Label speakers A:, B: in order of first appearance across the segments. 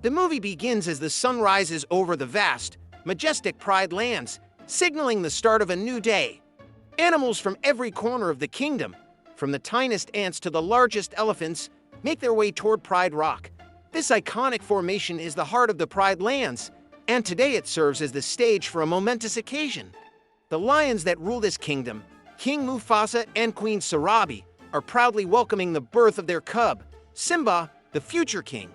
A: The movie begins as the sun rises over the vast, majestic Pride Lands, signaling the start of a new day. Animals from every corner of the kingdom, from the tiniest ants to the largest elephants, make their way toward Pride Rock. This iconic formation is the heart of the Pride Lands, and today it serves as the stage for a momentous occasion. The lions that rule this kingdom, King Mufasa and Queen Sarabi, are proudly welcoming the birth of their cub, Simba, the future king.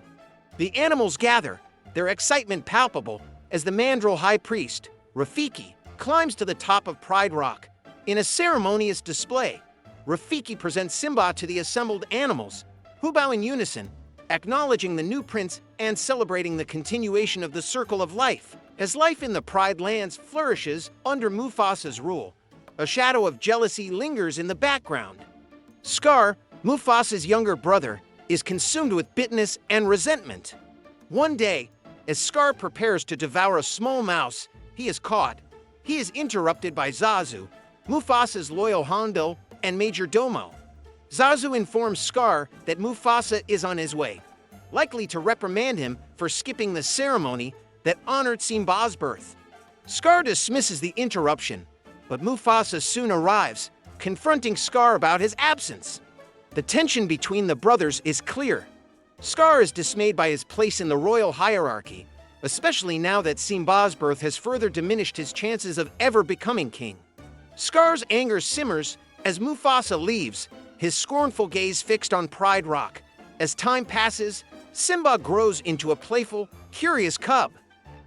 A: The animals gather, their excitement palpable, as the mandrill high priest, Rafiki, climbs to the top of Pride Rock. In a ceremonious display, Rafiki presents Simba to the assembled animals, who bow in unison, acknowledging the new prince and celebrating the continuation of the circle of life. As life in the Pride Lands flourishes under Mufasa's rule, a shadow of jealousy lingers in the background. Scar, Mufasa's younger brother, is consumed with bitterness and resentment. One day, as Scar prepares to devour a small mouse he is caught, he is interrupted by Zazu, Mufasa's loyal Hondo and Major Domo. Zazu informs Scar that Mufasa is on his way, likely to reprimand him for skipping the ceremony that honored Simba's birth. Scar dismisses the interruption, but Mufasa soon arrives, confronting Scar about his absence. The tension between the brothers is clear. Scar is dismayed by his place in the royal hierarchy, especially now that Simba's birth has further diminished his chances of ever becoming king. Scar's anger simmers as Mufasa leaves, his scornful gaze fixed on Pride Rock. As time passes, Simba grows into a playful, curious cub.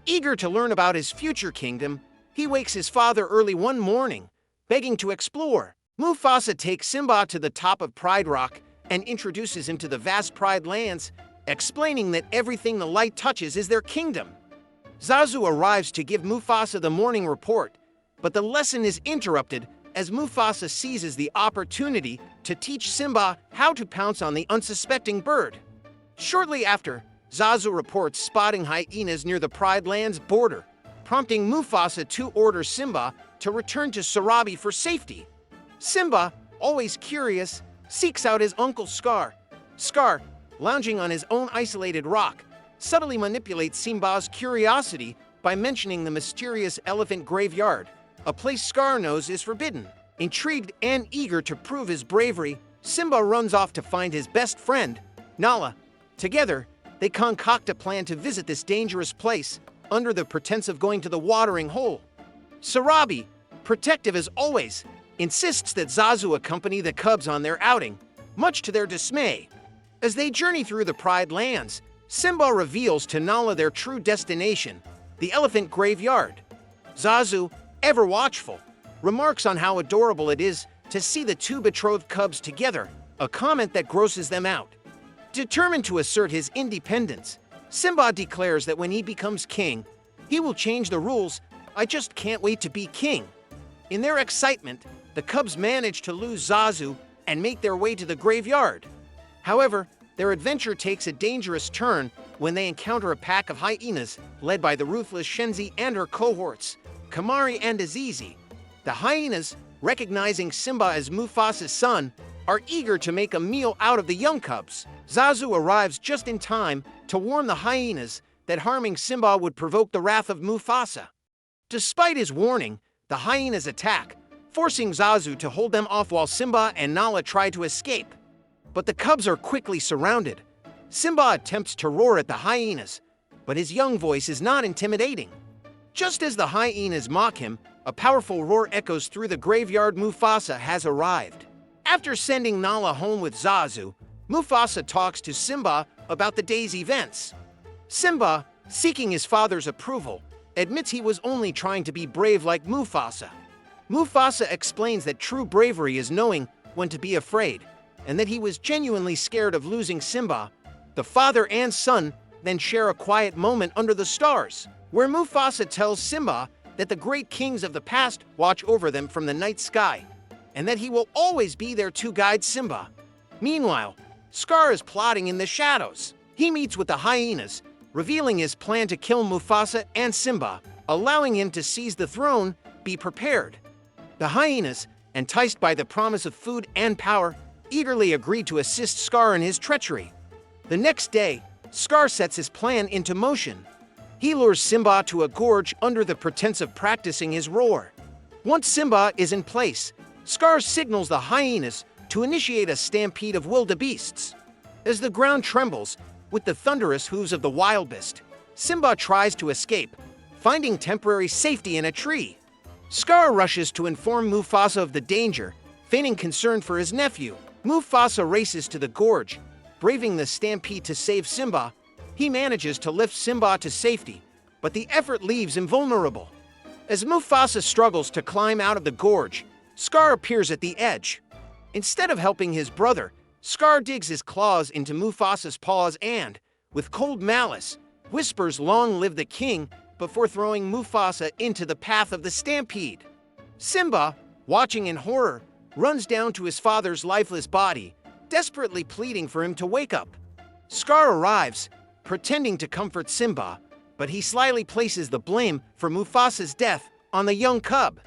A: Eager to learn about his future kingdom, he wakes his father early one morning, begging to explore. Mufasa takes Simba to the top of Pride Rock and introduces him to the vast Pride Lands, explaining that everything the light touches is their kingdom. Zazu arrives to give Mufasa the morning report, but the lesson is interrupted as Mufasa seizes the opportunity to teach Simba how to pounce on the unsuspecting bird. Shortly after, Zazu reports spotting hyenas near the Pride Lands border, prompting Mufasa to order Simba to return to Sarabi for safety. Simba, always curious, seeks out his uncle Scar. Scar, lounging on his own isolated rock, subtly manipulates Simba's curiosity by mentioning the mysterious elephant graveyard, a place Scar knows is forbidden. Intrigued and eager to prove his bravery, Simba runs off to find his best friend, Nala. Together, they concoct a plan to visit this dangerous place under the pretense of going to the watering hole. Sarabi, protective as always, insists that Zazu accompany the cubs on their outing, much to their dismay. As they journey through the Pride Lands, Simba reveals to Nala their true destination, the elephant graveyard. Zazu, ever watchful, remarks on how adorable it is to see the two betrothed cubs together, a comment that grosses them out. Determined to assert his independence, Simba declares that when he becomes king, he will change the rules. I just can't wait to be king. In their excitement, the cubs manage to lose Zazu and make their way to the graveyard. However, their adventure takes a dangerous turn when they encounter a pack of hyenas led by the ruthless Shenzi and her cohorts, Kamari and Azizi. The hyenas, recognizing Simba as Mufasa's son, are eager to make a meal out of the young cubs. Zazu arrives just in time to warn the hyenas that harming Simba would provoke the wrath of Mufasa. Despite his warning, the hyenas attack, forcing Zazu to hold them off while Simba and Nala try to escape. But the cubs are quickly surrounded. Simba attempts to roar at the hyenas, but his young voice is not intimidating. Just as the hyenas mock him, a powerful roar echoes through the graveyard. Mufasa has arrived. After sending Nala home with Zazu, Mufasa talks to Simba about the day's events. Simba, seeking his father's approval, admits he was only trying to be brave like Mufasa. Mufasa explains that true bravery is knowing when to be afraid, and that he was genuinely scared of losing Simba. The father and son then share a quiet moment under the stars, where Mufasa tells Simba that the great kings of the past watch over them from the night sky, and that he will always be there to guide Simba. Meanwhile, Scar is plotting in the shadows. He meets with the hyenas, revealing his plan to kill Mufasa and Simba, allowing him to seize the throne. Be prepared. The hyenas, enticed by the promise of food and power, eagerly agreed to assist Scar in his treachery. The next day, Scar sets his plan into motion. He lures Simba to a gorge under the pretense of practicing his roar. Once Simba is in place, Scar signals the hyenas to initiate a stampede of wildebeests. As the ground trembles with the thunderous hooves of the wildebeest, Simba tries to escape, finding temporary safety in a tree. Scar rushes to inform Mufasa of the danger, feigning concern for his nephew. Mufasa races to the gorge, braving the stampede to save Simba. He manages to lift Simba to safety, but the effort leaves him vulnerable. As Mufasa struggles to climb out of the gorge, Scar appears at the edge. Instead of helping his brother, Scar digs his claws into Mufasa's paws and, with cold malice, whispers "Long live the king" before throwing Mufasa into the path of the stampede. Simba, watching in horror, runs down to his father's lifeless body, desperately pleading for him to wake up. Scar arrives, pretending to comfort Simba, but he slyly places the blame for Mufasa's death on the young cub.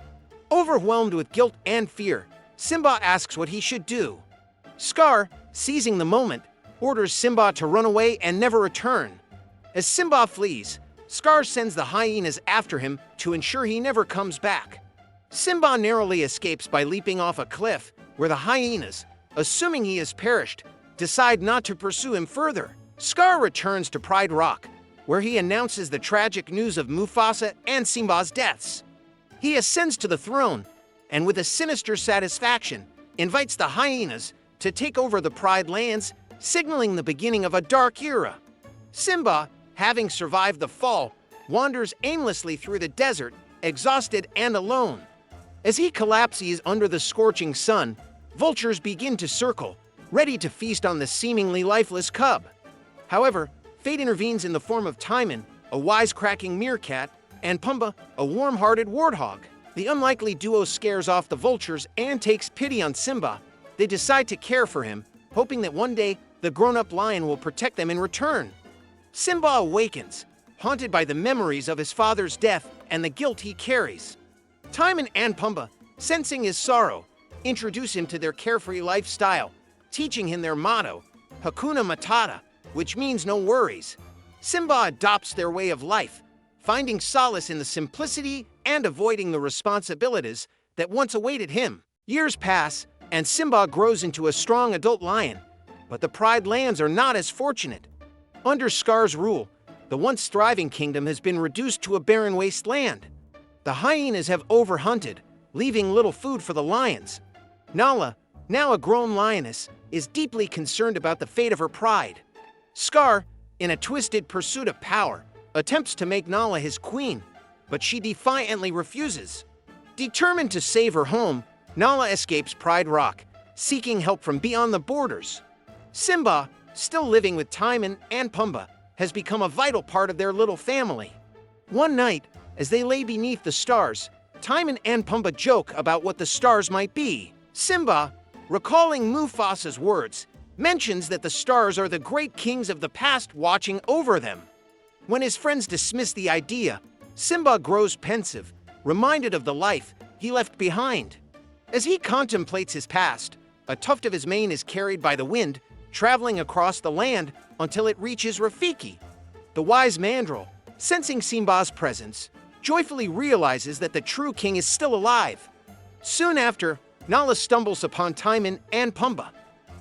A: Overwhelmed with guilt and fear, Simba asks what he should do. Scar, seizing the moment, orders Simba to run away and never return. As Simba flees, Scar sends the hyenas after him to ensure he never comes back. Simba narrowly escapes by leaping off a cliff, where the hyenas, assuming he has perished, decide not to pursue him further. Scar returns to Pride Rock, where he announces the tragic news of Mufasa and Simba's deaths. He ascends to the throne, and with a sinister satisfaction, invites the hyenas to take over the Pride lands, signaling the beginning of a dark era. Simba, having survived the fall, wanders aimlessly through the desert, exhausted and alone. As he collapses under the scorching sun, vultures begin to circle, ready to feast on the seemingly lifeless cub. However, fate intervenes in the form of Timon, a wisecracking meerkat, and Pumbaa, a warm-hearted warthog. The unlikely duo scares off the vultures and takes pity on Simba. They decide to care for him, hoping that one day the grown-up lion will protect them in return. Simba awakens, haunted by the memories of his father's death and the guilt he carries. Timon and Pumbaa, sensing his sorrow, introduce him to their carefree lifestyle, teaching him their motto, Hakuna Matata, which means no worries. Simba adopts their way of life, finding solace in the simplicity and avoiding the responsibilities that once awaited him. Years pass, and Simba grows into a strong adult lion, but the Pride lands are not as fortunate. Under Scar's rule, the once thriving kingdom has been reduced to a barren wasteland. The hyenas have overhunted, leaving little food for the lions. Nala, now a grown lioness, is deeply concerned about the fate of her pride. Scar, in a twisted pursuit of power, attempts to make Nala his queen, but she defiantly refuses. Determined to save her home, Nala escapes Pride Rock, seeking help from beyond the borders. Simba, still living with Timon and Pumbaa, has become a vital part of their little family. One night, as they lay beneath the stars, Timon and Pumbaa joke about what the stars might be. Simba, recalling Mufasa's words, mentions that the stars are the great kings of the past watching over them. When his friends dismiss the idea, Simba grows pensive, reminded of the life he left behind. As he contemplates his past, a tuft of his mane is carried by the wind, traveling across the land until it reaches Rafiki. The wise mandrill, sensing Simba's presence, joyfully realizes that the true king is still alive. Soon after, Nala stumbles upon Timon and Pumbaa.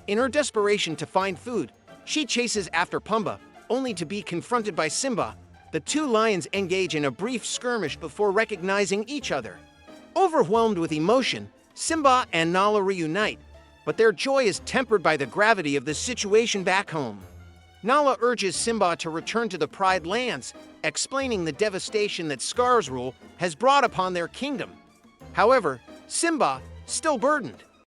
A: In her desperation to find food, she chases after Pumbaa, only to be confronted by Simba. The two lions engage in a brief skirmish before recognizing each other. Overwhelmed with emotion, Simba and Nala reunite, but their joy is tempered by the gravity of the situation back home. Nala urges Simba to return to the Pride lands, explaining the devastation that Scar's rule has brought upon their kingdom. However, Simba, still burdened,